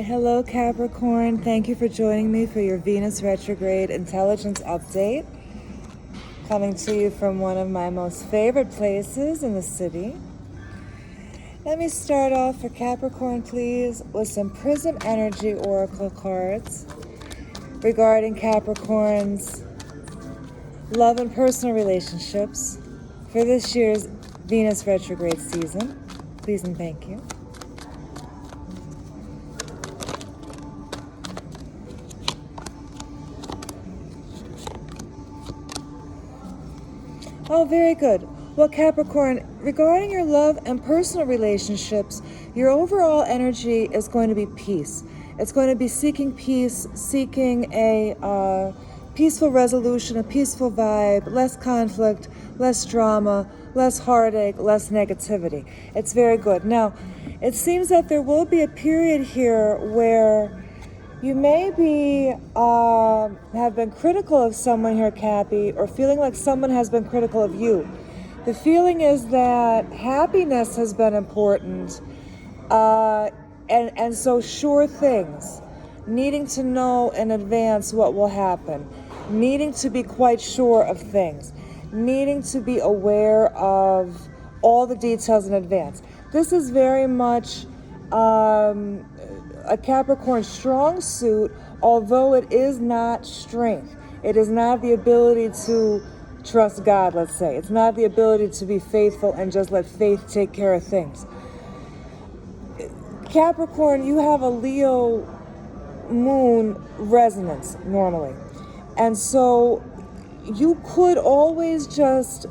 Hello Capricorn. Thank you for joining me for your Venus retrograde intelligence update. Coming to you from one of my most favorite places in the city. Let me start off for Capricorn, please, with some Prism Energy Oracle cards regarding Capricorn's love and personal relationships for this year's Venus retrograde season. Please and thank you. Oh, very good. Well, Capricorn, regarding your love and personal relationships, your overall energy is going to be peace. It's going to be seeking peace, seeking a peaceful resolution, a peaceful vibe, less conflict, less drama, less heartache, less negativity. It's very good. Now, it seems that there will be a period here where you maybe have been critical of someone here, Cappy, or feeling like someone has been critical of you. The feeling is that happiness has been important, and so sure things, needing to know in advance what will happen, needing to be quite sure of things, needing to be aware of all the details in advance. This is very much a Capricorn strong suit, although it is not strength. It is not the ability to trust God, let's say. It's not the ability to be faithful and just let faith take care of things. Capricorn, you have a Leo moon resonance normally. And so you could always just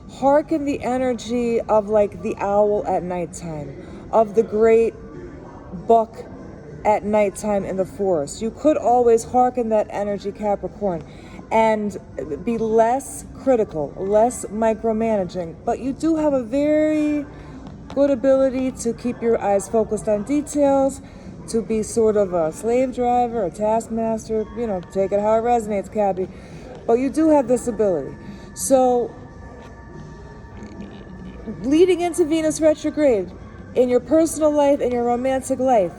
hearken the energy of like the owl at nighttime, of the great buck at nighttime in the forest. You could always hearken that energy, Capricorn, and be less critical, less micromanaging. But you do have a very good ability to keep your eyes focused on details, to be sort of a slave driver, a taskmaster, take it how it resonates, Cappy. But you do have this ability. So, leading into Venus retrograde, in your personal life, in your romantic life,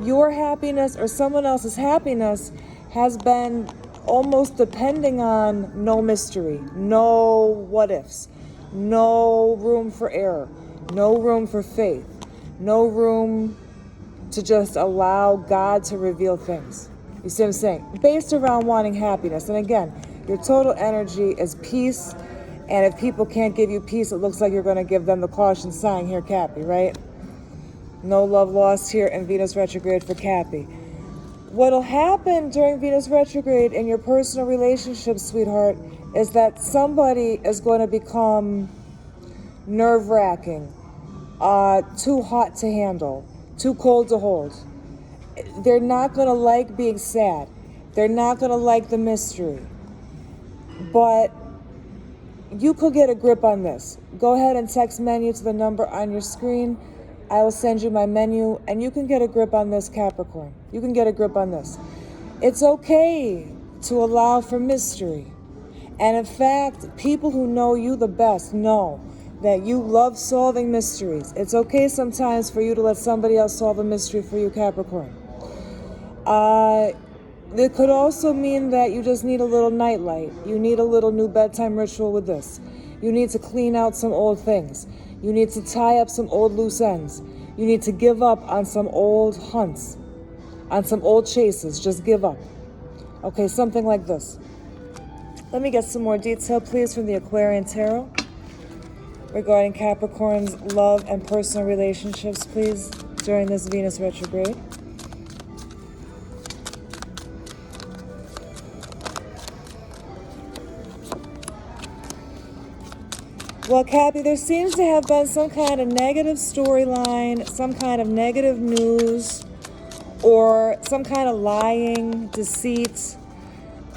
your happiness or someone else's happiness has been almost depending on no mystery, no what ifs, no room for error, no room for faith, no room to just allow God to reveal things. You see what I'm saying? Based around wanting happiness. And again, your total energy is peace. And if people can't give you peace, it looks like you're going to give them the caution sign here, Cappy, right? No love lost here in Venus retrograde for Cappy. What'll happen during Venus retrograde in your personal relationships, sweetheart, is that somebody is going to become nerve-wracking, too hot to handle, too cold to hold. They're not going to like being sad. They're not going to like the mystery. But you could get a grip on this. Go ahead and text menu to the number on your screen. I will send you my menu, and you can get a grip on this, Capricorn. You can get a grip on this. It's okay to allow for mystery. And in fact, people who know you the best know that you love solving mysteries. It's okay sometimes for you to let somebody else solve a mystery for you, Capricorn. It could also mean that you just need a little nightlight. You need a little new bedtime ritual with this. You need to clean out some old things. You need to tie up some old loose ends. You need to give up on some old hunts, on some old chases. Just give up. Okay, something like this. Let me get some more detail, please, from the Aquarian Tarot regarding Capricorn's love and personal relationships, please, during this Venus retrograde. Well, Cappy, there seems to have been some kind of negative storyline, some kind of negative news, or some kind of lying, deceit,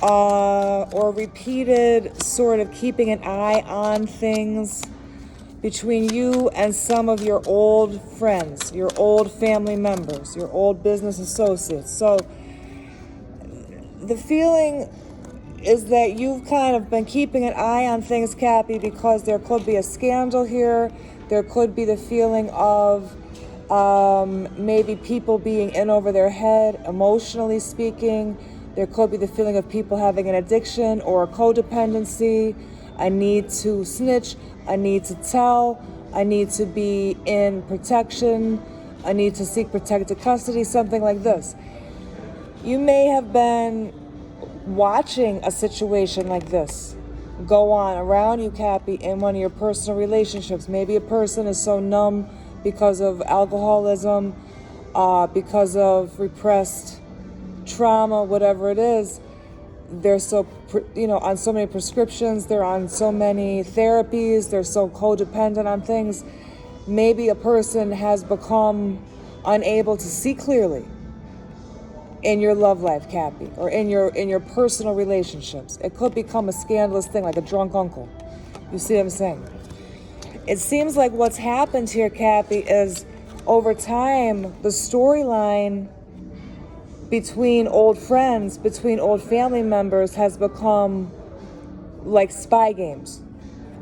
or repeated sort of keeping an eye on things between you and some of your old friends, your old family members, your old business associates. So the feeling is that you've kind of been keeping an eye on things, Cappy, because there could be a scandal here. There could be the feeling of Maybe people being in over their head, emotionally speaking. There could be the feeling of people having an addiction or a codependency, a need to snitch, a need to tell, a need to be in protection, a need to seek protected custody, something like this. You may have been watching a situation like this go on around you, Cappy, in one of your personal relationships. Maybe a person is so numb because of alcoholism, because of repressed trauma, whatever it is. They're so, on so many prescriptions, they're on so many therapies, they're so codependent on things. Maybe a person has become unable to see clearly in your love life, Cappy, or in your personal relationships. It could become a scandalous thing, like a drunk uncle. You see what I'm saying? It seems like what's happened here, Cappy, is over time, the storyline between old friends, between old family members has become like spy games,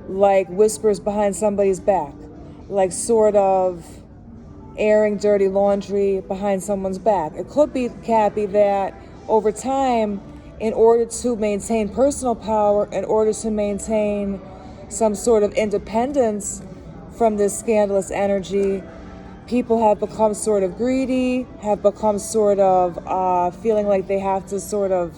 like whispers behind somebody's back, like sort of airing dirty laundry behind someone's back. It could be, Cappy, that over time, in order to maintain personal power, in order to maintain some sort of independence from this scandalous energy, people have become sort of greedy, have become sort of feeling like they have to sort of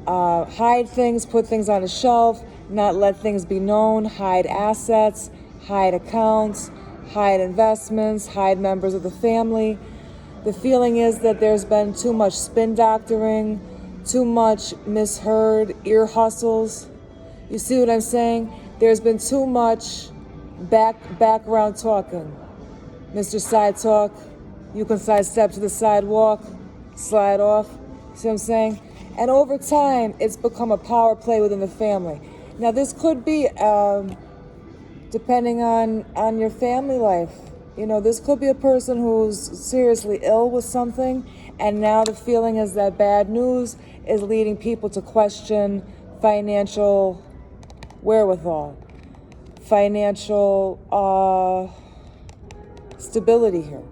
hide things, put things on a shelf, not let things be known, hide assets, hide accounts, hide investments, hide members of the family. The feeling is that there's been too much spin doctoring, too much misheard ear hustles. You see what I'm saying? There's been too much background talking. Mr. Side Talk, you can sidestep to the sidewalk, slide off. See what I'm saying? And over time, it's become a power play within the family. Now, this could be depending on your family life. This could be a person who's seriously ill with something, and now the feeling is that bad news is leading people to question financial wherewithal, financial stability here.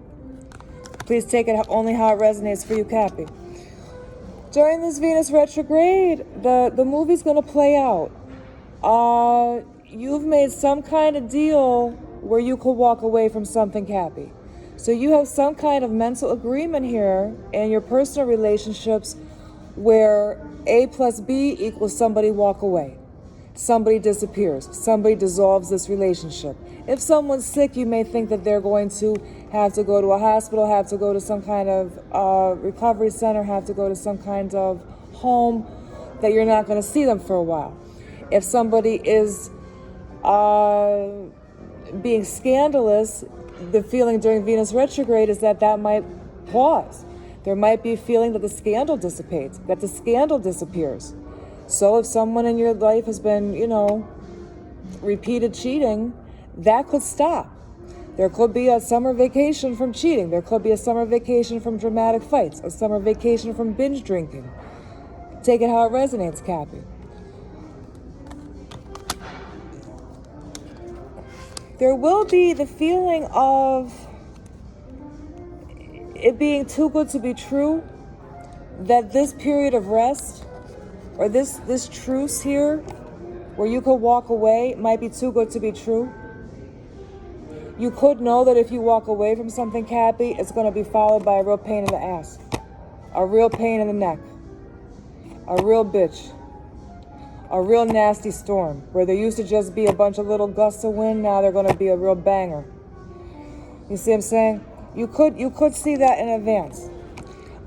Please take it only how it resonates for you, Cappy. During this Venus retrograde, the movie's going to play out. You've made some kind of deal where you could walk away from something, Cappy. So you have some kind of mental agreement here in your personal relationships where A plus B equals somebody walk away. Somebody disappears. Somebody dissolves this relationship. If someone's sick, you may think that they're going to have to go to a hospital, have to go to some kind of recovery center, have to go to some kind of home, that you're not going to see them for a while. If somebody is being scandalous, the feeling during Venus retrograde is that might pause. There might be a feeling that the scandal dissipates, that the scandal disappears. So if someone in your life has been, repeated cheating, that could stop. There could be a summer vacation from cheating. There could be a summer vacation from dramatic fights, a summer vacation from binge drinking. Take it how it resonates, Cappy. There will be the feeling of it being too good to be true, that this period of rest or this truce here where you could walk away might be too good to be true. You could know that if you walk away from something, Cappy, it's going to be followed by a real pain in the ass, a real pain in the neck, a real bitch, a real nasty storm. Where there used to just be a bunch of little gusts of wind, now they're going to be a real banger. You see what I'm saying? You could see that in advance.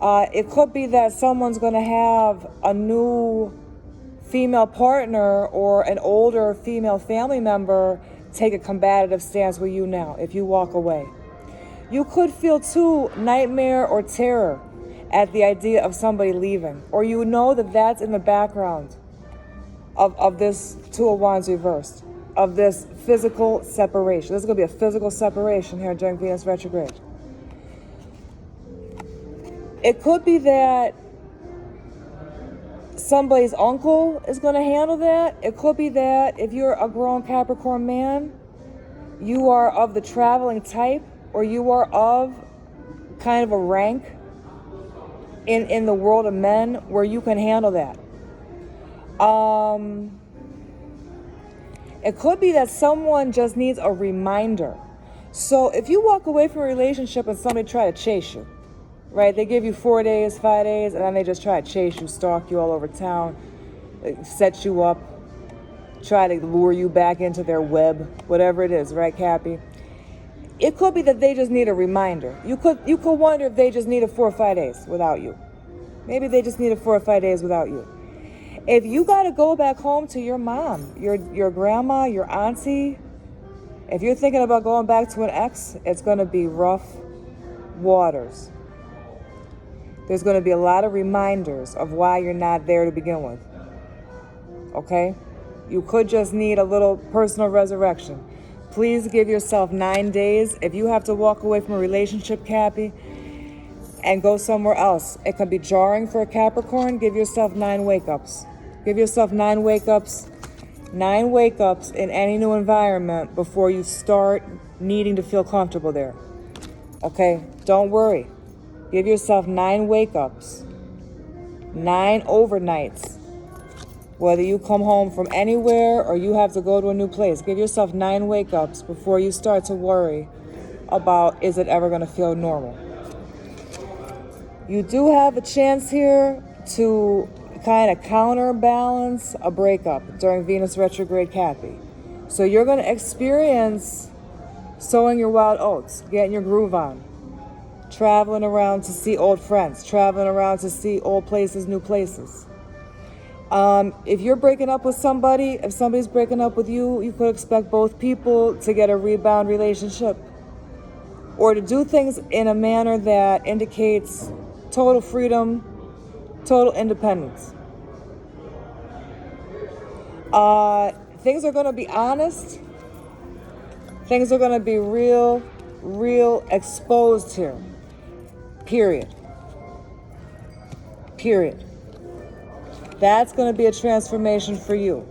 It could be that someone's going to have a new female partner or an older female family member take a combative stance with you now if you walk away. You could feel too nightmare or terror at the idea of somebody leaving, or you know that that's in the background of this Two of Wands reversed, of this physical separation. This is going to be a physical separation here during Venus retrograde. It could be that somebody's uncle is going to handle that. It could be that if you're a grown Capricorn man, you are of the traveling type, or you are of kind of a rank in the world of men where you can handle that. It could be that someone just needs a reminder. So if you walk away from a relationship and somebody try to chase you, right? They give you 4 days, 5 days, and then they just try to chase you, stalk you all over town, set you up, try to lure you back into their web, whatever it is, right, Cappy? It could be that they just need a reminder. You could wonder if they just needed 4 or 5 days without you. Maybe they just needed 4 or 5 days without you. If you got to go back home to your mom, your grandma, your auntie, if you're thinking about going back to an ex, it's going to be rough waters. There's going to be a lot of reminders of why you're not there to begin with. Okay? You could just need a little personal resurrection. Please give yourself 9 days. If you have to walk away from a relationship, Cappy, and go somewhere else, it can be jarring for a Capricorn. Give yourself 9 wake-ups. Give yourself 9 wake-ups. 9 wake-ups in any new environment before you start needing to feel comfortable there. Okay? Don't worry. Give yourself 9 wake-ups. 9 overnights. Whether you come home from anywhere or you have to go to a new place, give yourself 9 wake-ups before you start to worry about, is it ever going to feel normal? You do have a chance here to kind of counterbalance a breakup during Venus retrograde, Cappy. So you're going to experience sowing your wild oats, getting your groove on, traveling around to see old friends, traveling around to see old places, new places. If you're breaking up with somebody, if somebody's breaking up with you, you could expect both people to get a rebound relationship or to do things in a manner that indicates total freedom, total independence. Things are going to be honest. Things are going to be real exposed here. Period. That's going to be a transformation for you.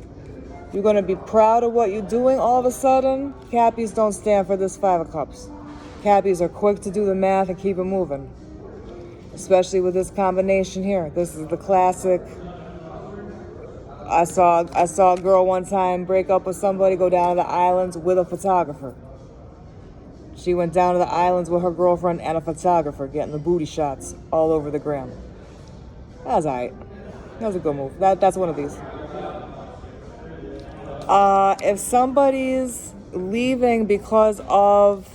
You're going to be proud of what you're doing all of a sudden. Cappies don't stand for this 5 of Cups. Cappies are quick to do the math and keep it moving. Especially with this combination here. This is the classic. I saw a girl one time break up with somebody, go down to the islands with a photographer. She went down to the islands with her girlfriend and a photographer, getting the booty shots all over the gram. That was all right. That was a good move. That's one of these. If somebody's leaving because of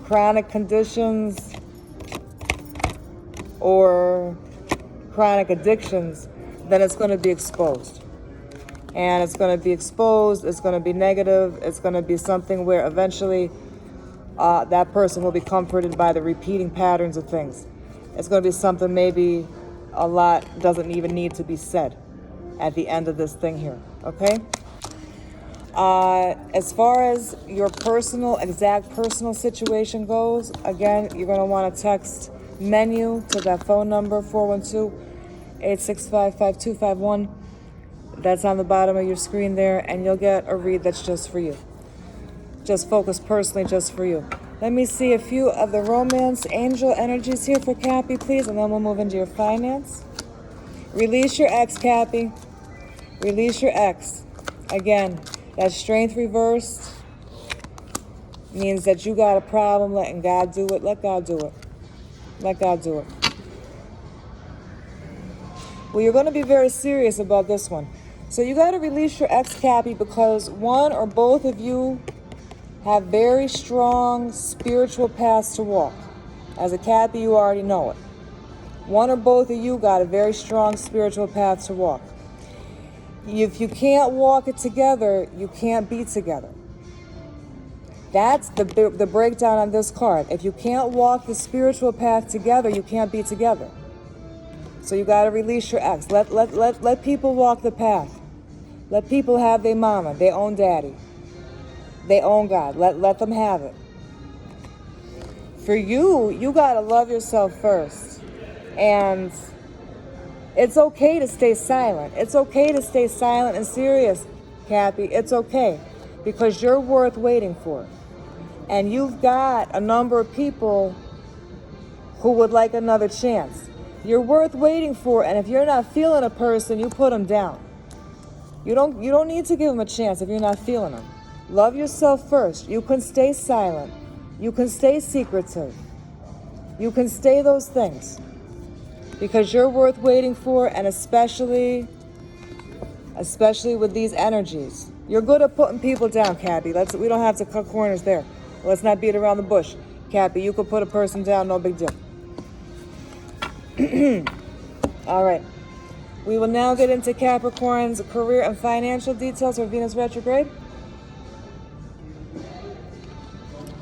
chronic conditions or chronic addictions, then it's going to be exposed. And it's going to be exposed, it's going to be negative, it's going to be something where eventually that person will be comforted by the repeating patterns of things. It's going to be something maybe a lot doesn't even need to be said at the end of this thing here, okay? As far as your exact personal situation goes, again, you're going to want to text menu to that phone number, 412-865-5251. That's on the bottom of your screen there, and you'll get a read that's just for you. Just focused personally just for you. Let me see a few of the romance angel energies here for Cappy, please, and then we'll move into your finance. Release your ex, Cappy. Release your ex. Again, that strength reversed means that you got a problem letting God do it. Let God do it. Let God do it. Well, you're going to be very serious about this one. So you got to release your ex, Cappy, because one or both of you have very strong spiritual paths to walk. As a Cappy, you already know it. One or both of you got a very strong spiritual path to walk. If you can't walk it together, you can't be together. That's the breakdown on this card. If you can't walk the spiritual path together, you can't be together. So you got to release your ex. Let people walk the path. Let people have their mama, their own daddy. They own God. Let them have it. For you, you got to love yourself first. And it's okay to stay silent. It's okay to stay silent and serious, Cappy. It's okay. Because you're worth waiting for. And you've got a number of people who would like another chance. You're worth waiting for, and if you're not feeling a person, you put them down. You don't need to give them a chance if you're not feeling them. Love yourself first. You can stay silent. You can stay secretive. You can stay those things. Because you're worth waiting for, and especially with these energies. You're good at putting people down, Cappy. We don't have to cut corners there. Let's not beat around the bush. Cappy, you could put a person down, no big deal. All right. We will now get into Capricorn's career and financial details for Venus retrograde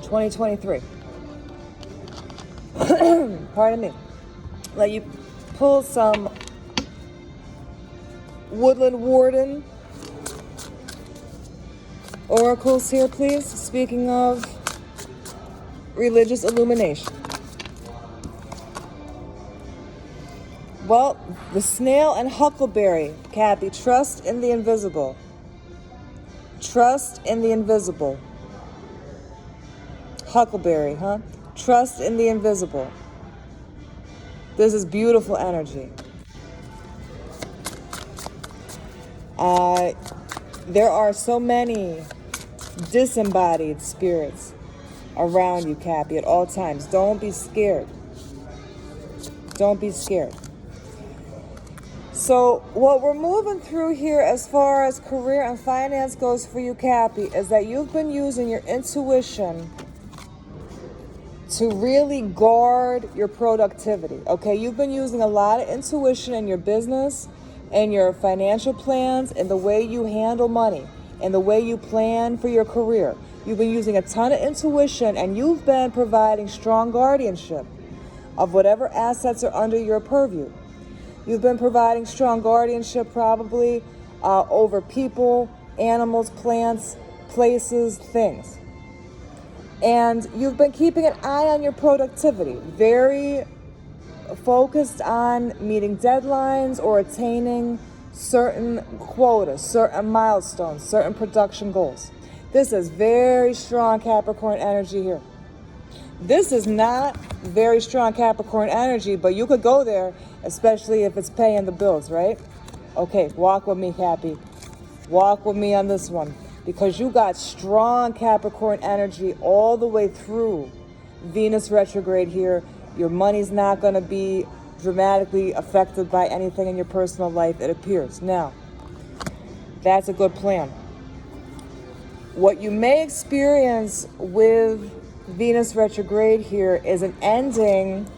2023. Pardon me. Let you pull some Woodland Warden oracles here, please. Speaking of religious illumination. Well, the snail and huckleberry, Cappy, trust in the invisible. Trust in the invisible. Huckleberry, huh? Trust in the invisible. This is beautiful energy. There are so many disembodied spirits around you, Cappy, at all times. Don't be scared. Don't be scared. So what we're moving through here as far as career and finance goes for you, Cappy, is that you've been using your intuition to really guard your productivity, okay? You've been using a lot of intuition in your business and your financial plans and the way you handle money and the way you plan for your career. You've been using a ton of intuition, and you've been providing strong guardianship of whatever assets are under your purview. You've been providing strong guardianship probably over people, animals, plants, places, things. And you've been keeping an eye on your productivity, very focused on meeting deadlines or attaining certain quotas, certain milestones, certain production goals. This is very strong Capricorn energy here. This is not very strong Capricorn energy, but you could go there, especially if it's paying the bills, right? Okay, walk with me, Cappy. Walk with me on this one, because you got strong Capricorn energy all the way through Venus retrograde here. Your money's not going to be dramatically affected by anything in your personal life, it appears. Now, that's a good plan. What you may experience with Venus retrograde here is an ending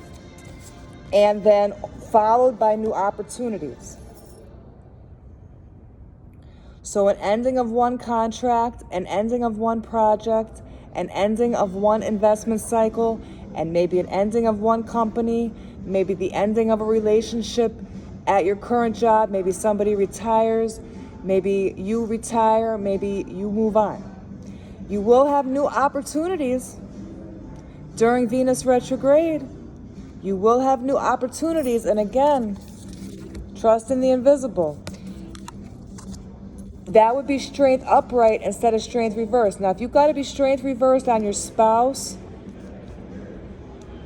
and then followed by new opportunities. So an ending of one contract, an ending of one project, an ending of one investment cycle, and maybe an ending of one company, maybe the ending of a relationship at your current job, maybe somebody retires, maybe you retire, maybe you move on. You will have new opportunities during Venus retrograde. You will have new opportunities, and again, trust in the invisible. That would be strength upright instead of strength reversed. Now, if you've got to be strength reversed on your spouse,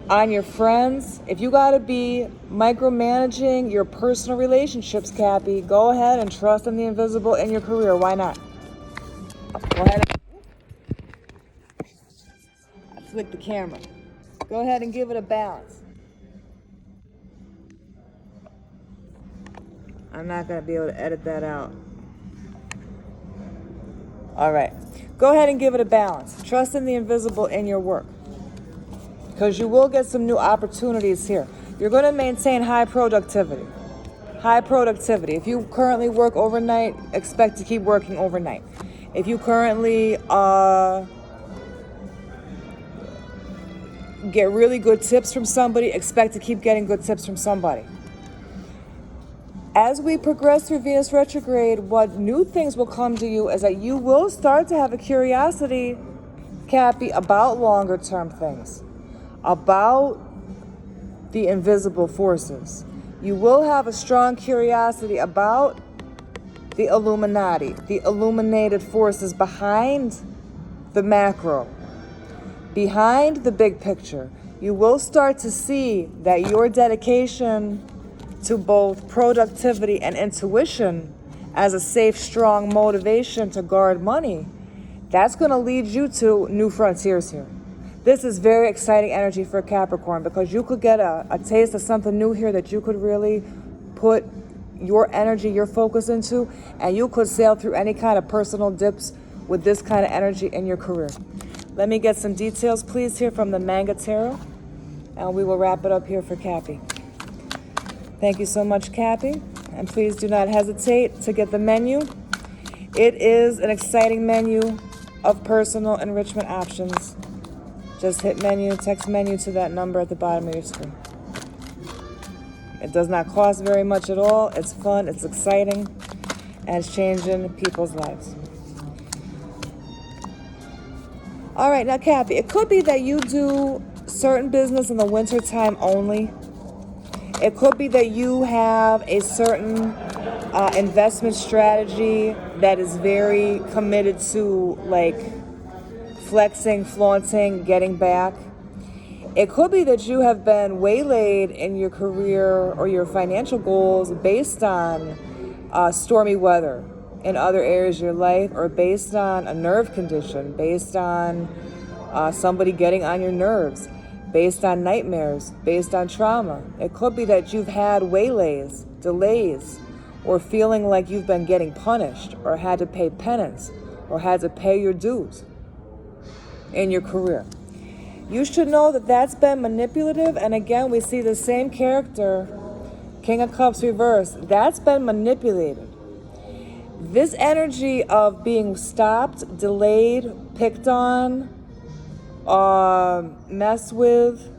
on your friends, if you got to be micromanaging your personal relationships, Cappy, go ahead and trust in the invisible in your career. Why not? Go ahead. I flicked the camera. Go ahead and give it a balance. I'm not going to be able to edit that out. All right. Go ahead and give it a balance. Trust in the invisible in your work, because you will get some new opportunities here. You're going to maintain high productivity. High productivity. If you currently work overnight, expect to keep working overnight. If you currently get really good tips from somebody, expect to keep getting good tips from somebody. As we progress through Venus retrograde, what new things will come to you is that you will start to have a curiosity, Cappy, about longer term things, about the invisible forces. You will have a strong curiosity about the Illuminati, the illuminated forces behind the macro. behind the big picture, you will start to see that your dedication to both productivity and intuition as a safe, strong motivation to guard money, that's going to lead you to new frontiers here. This is very exciting energy for Capricorn, because you could get a taste of something new here that you could really put your energy, your focus into, and you could sail through any kind of personal dips with this kind of energy in your career. Let me get some details, please, here from the Manga Tarot, and we will wrap it up here for Cappy. Thank you so much, Cappy, and please do not hesitate to get the menu. It is an exciting menu of personal enrichment options. Just hit menu, text menu to that number at the bottom of your screen. It does not cost very much at all. It's fun, it's exciting, and it's changing people's lives. All right, now Cappy, it could be that you do certain business in the winter time only. It could be that you have a certain investment strategy that is very committed to like flexing, flaunting, getting back. It could be that you have been waylaid in your career or your financial goals based on stormy weather in other areas of your life, or based on a nerve condition, based on somebody getting on your nerves, based on nightmares, based on trauma. It could be that you've had waylays, delays, or feeling like you've been getting punished, or had to pay penance, or had to pay your dues in your career. You should know that that's been manipulative, and again, we see the same character, King of Cups reversed. That's been manipulated. This energy of being stopped, delayed, picked on, messed with,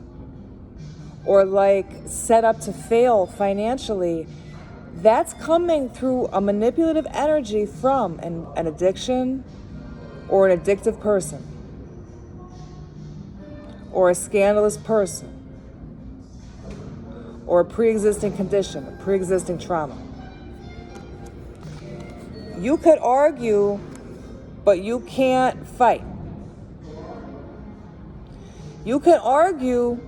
or like set up to fail financially, that's coming through a manipulative energy from an addiction, or an addictive person, or a scandalous person, or a pre-existing condition, a pre-existing trauma. You could argue, but you can't fight. You can argue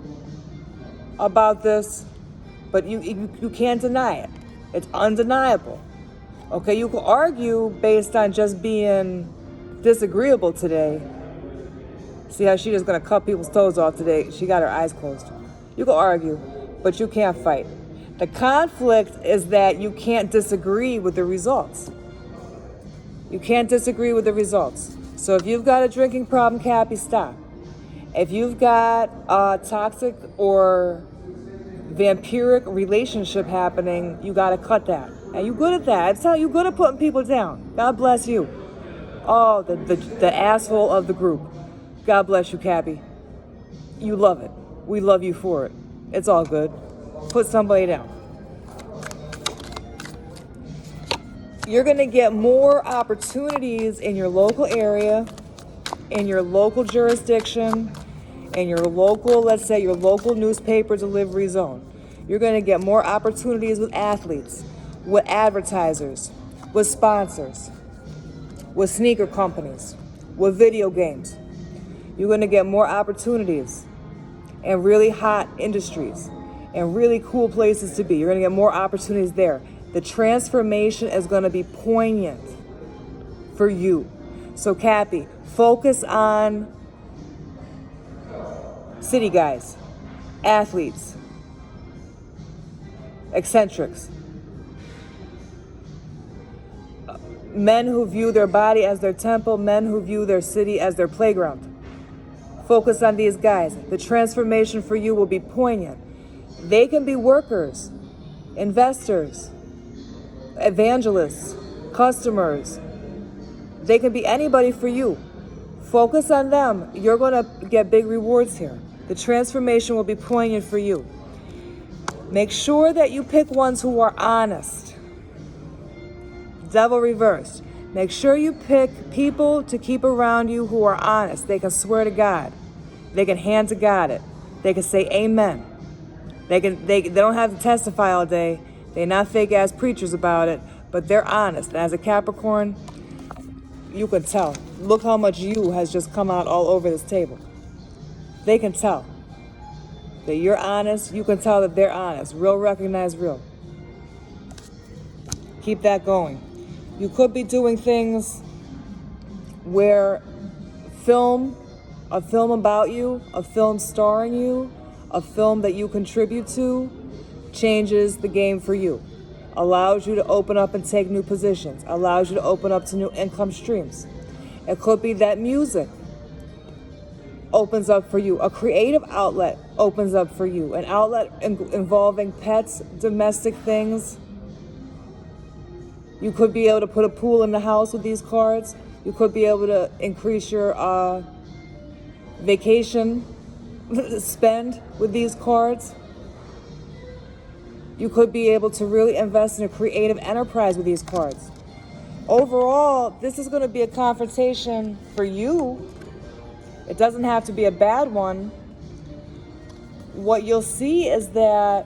about this, but you can't deny it. It's undeniable. Okay, you can argue based on just being disagreeable today. See how she just gonna cut people's toes off today? She got her eyes closed. You can argue, but you can't fight. The conflict is that you can't disagree with the results. You can't disagree with the results. So if you've got a drinking problem, Cappy, stop. If you've got a toxic or vampiric relationship happening, you gotta cut that. And you're good at that. I tell you, you're good at putting people down. God bless you. Oh, the asshole of the group. God bless you, Cappy. You love it. We love you for it. It's all good. Put somebody down. You're going to get more opportunities in your local area, in your local jurisdiction, in your local, let's say your local newspaper delivery zone. You're going to get more opportunities with athletes, with advertisers, with sponsors, with sneaker companies, with video games. You're going to get more opportunities in really hot industries and really cool places to be. You're going to get more opportunities there. The transformation is going to be poignant for you. So, Cappy, focus on city guys, athletes, eccentrics, men who view their body as their temple, men who view their city as their playground. Focus on these guys. The transformation for you will be poignant. They can be workers, investors, evangelists, customers. They can be anybody for you. Focus on them. You're going to get big rewards here. The transformation will be poignant for you. Make sure that you pick ones who are honest. Devil reversed. Make sure you pick people to keep around you who are honest. They can swear to God. They can hand to God it. They can say amen. They don't have to testify all day. They're not fake ass preachers about it, but they're honest. And as a Capricorn, you can tell. Look how much you has just come out all over this table. They can tell that you're honest. You can tell that they're honest. Real recognize real. Keep that going. You could be doing things where a film about you, a film starring you, a film that you contribute to changes the game for you. Allows you to open up and take new positions. Allows you to open up to new income streams. It could be that music opens up for you. A creative outlet opens up for you. An outlet involving pets, domestic things. You could be able to put a pool in the house with these cards. You could be able to increase your vacation spend with these cards. You could be able to really invest in a creative enterprise with these cards. Overall, this is going to be a confrontation for you. It doesn't have to be a bad one. What you'll see is that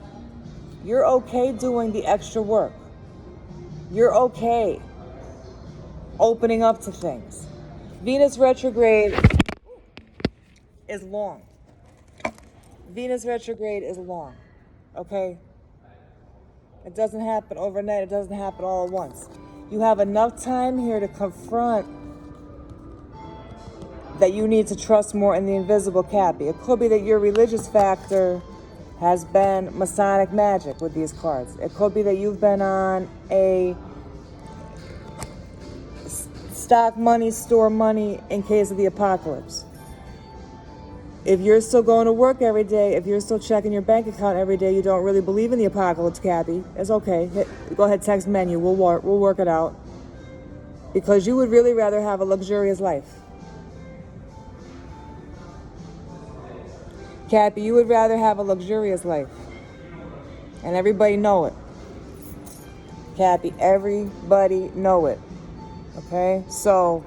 you're okay doing the extra work. You're okay opening up to things. Venus retrograde is long. Venus retrograde is long, okay? It doesn't happen overnight. It doesn't happen all at once. You have enough time here to confront that you need to trust more in the invisible, Cappy. It could be that your religious factor has been Masonic magic with these cards. It could be that you've been on a stock money, store money in case of the apocalypse. If you're still going to work every day, if you're still checking your bank account every day, you don't really believe in the apocalypse, Cappy. It's okay. Go ahead, text menu. We'll work it out. Because you would really rather have a luxurious life. Cappy, you would rather have a luxurious life. And everybody know it. Cappy, everybody know it. Okay? So,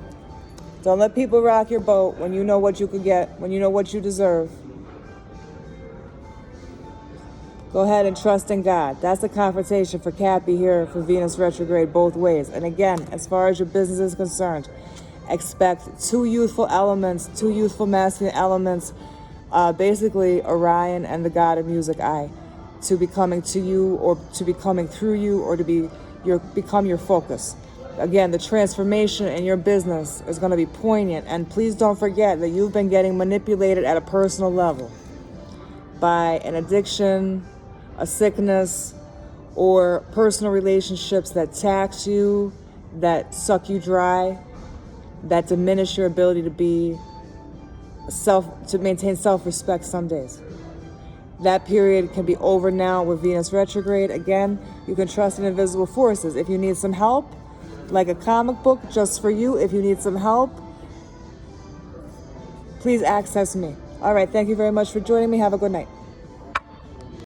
don't let people rock your boat when you know what you could get, when you know what you deserve. Go ahead and trust in God. That's the confrontation for Cappy here for Venus retrograde both ways. And again, as far as your business is concerned, expect two youthful masculine elements, basically Orion and the god of music, to be coming to you or to be coming through you or to become your focus. Again, the transformation in your business is going to be poignant. And please don't forget that you've been getting manipulated at a personal level by an addiction, a sickness, or personal relationships that tax you, that suck you dry, that diminish your ability to maintain self-respect some days. That period can be over now with Venus retrograde. Again, you can trust in invisible forces. If you need some help, like a comic book just for you, if you need some help, please access me. All right, thank you very much for joining me. Have a good night.